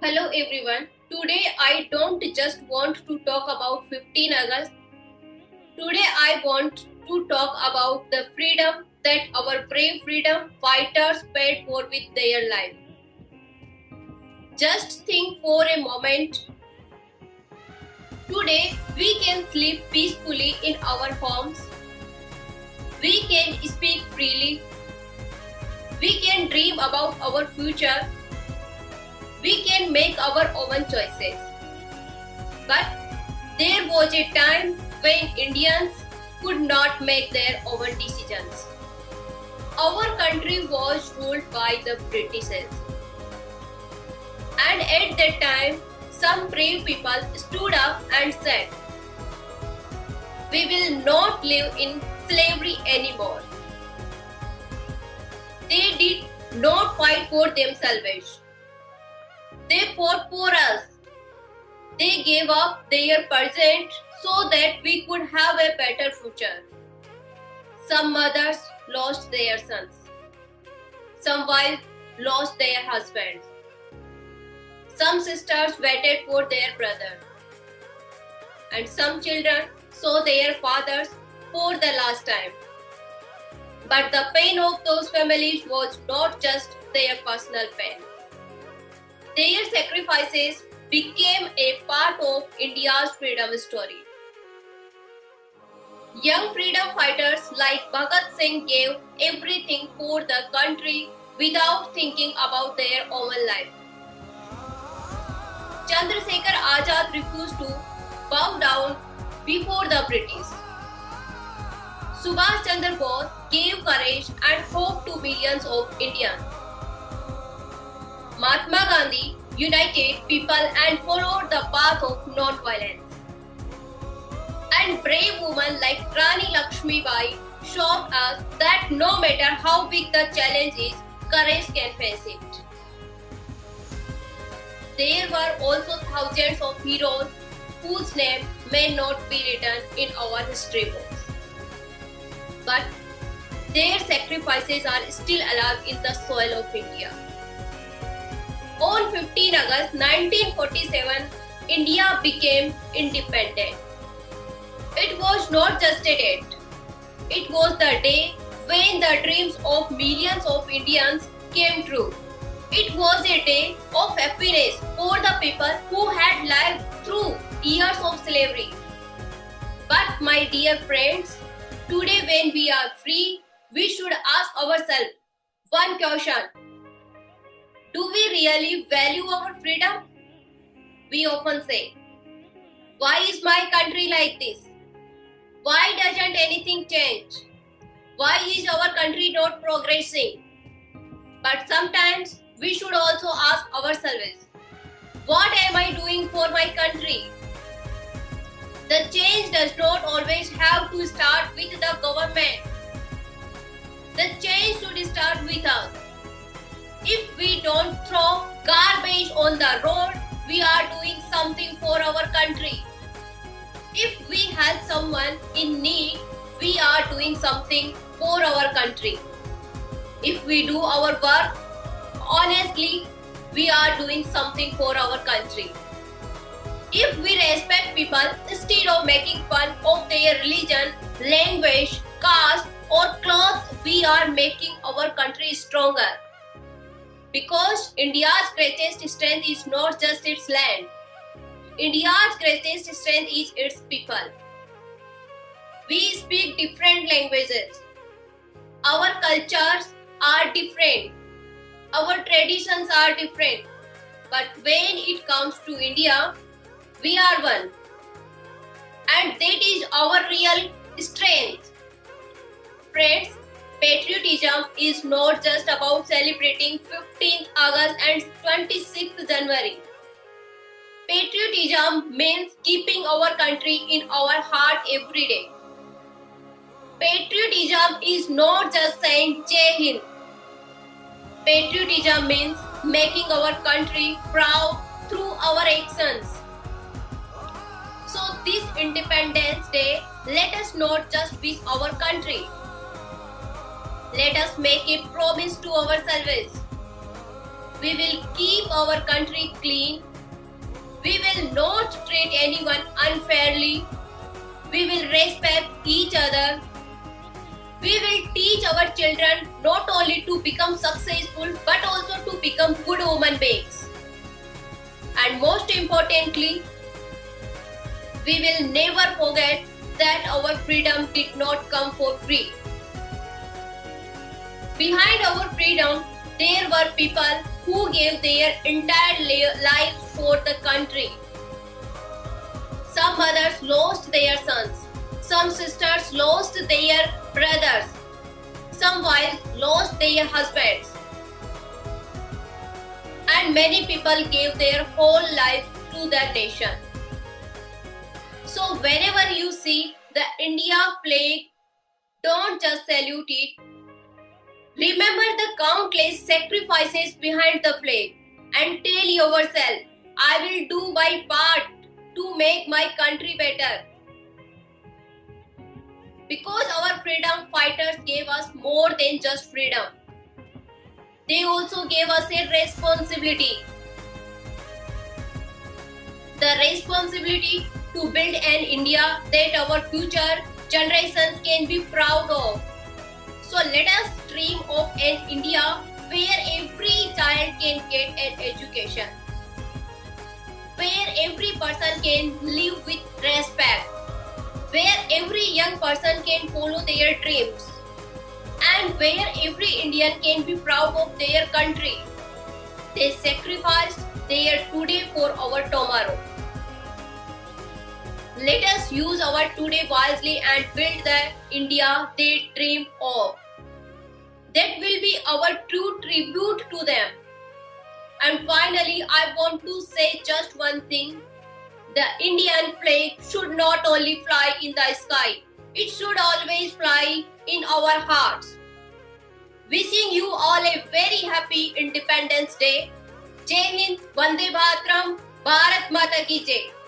Hello everyone. Today I don't just want to talk about 15 August. Today I want to talk about the freedom that our brave freedom fighters paid for with their life. Just think for a moment. Today we can sleep peacefully in our homes. We can speak freely. We can dream about our future. We can make our own choices. But there was a time when Indians could not make their own decisions. Our country was ruled by the Britishers. And at that time, some brave people stood up and said, "We will not live in slavery anymore." They did not fight for themselves. They fought for us. They gave up their present so that we could have a better future. Some mothers lost their sons. Some wives lost their husbands. Some sisters waited for their brothers. And some children saw their fathers for the last time. But the pain of those families was not just their personal pain. Their sacrifices became a part of India's freedom story. Young freedom fighters like Bhagat Singh gave everything for the country without thinking about their own life. Chandrasekhar Azad refused to bow down before the British. Subhash Chandra Bose gave courage and hope to millions of Indians. Mahatma Gandhi united people and followed the path of non-violence. And brave women like Rani Lakshmi Bai showed us that no matter how big the challenge is, courage can face it. There were also thousands of heroes whose names may not be written in our history books. But their sacrifices are still alive in the soil of India. On 15 August 1947, India became independent. It was not just a date. It was the day when the dreams of millions of Indians came true. It was a day of happiness for the people who had lived through years of slavery. But my dear friends, today when we are free, we should ask ourselves one question. Do we really value our freedom? We often say, "Why is my country like this? Why doesn't anything change? Why is our country not progressing?" But sometimes we should also ask ourselves, what am I doing for my country? The change does not always have to start with the government. The change should start with us. If we don't throw garbage on the road, we are doing something for our country. If we help someone in need, we are doing something for our country. If we do our work honestly, we are doing something for our country. If we respect people instead of making fun of their religion, language, caste, or clothes, we are making our country stronger. Because India's greatest strength is not just its land. India's greatest strength is its people. We speak different languages. Our cultures are different. Our traditions are different. But when it comes to India, we are one. And that is our real strength. Friends, patriotism is not just about celebrating 15th August and 26th January. Patriotism means keeping our country in our heart every day. Patriotism is not just saying Jai Hind. Patriotism means making our country proud through our actions. So this Independence Day, let us not just wish our country. Let us make a promise to ourselves. We will keep our country clean. We will not treat anyone unfairly. We will respect each other. We will teach our children not only to become successful but also to become good human beings. And most importantly, we will never forget that our freedom did not come for free. Behind our freedom, there were people who gave their entire lives for the country. Some mothers lost their sons. Some sisters lost their brothers. Some wives lost their husbands. And many people gave their whole life to the nation. So whenever you see the India flag, don't just salute it. Remember the countless sacrifices behind the flag and tell yourself, I will do my part to make my country better. Because our freedom fighters gave us more than just freedom. They also gave us a responsibility. The responsibility to build an India that our future generations can be proud of. So let us dream of an India where every child can get an education, where every person can live with respect, where every young person can follow their dreams, and where every Indian can be proud of their country. They sacrificed their today for our tomorrow. Let us use our today wisely and build the India they dream of. That will be our true tribute to them. And finally, I want to say just one thing. The Indian flag should not only fly in the sky, it should always fly in our hearts. Wishing you all a very happy Independence Day. Jai Hind, Vande Mataram, Bharat Mata ki Jai.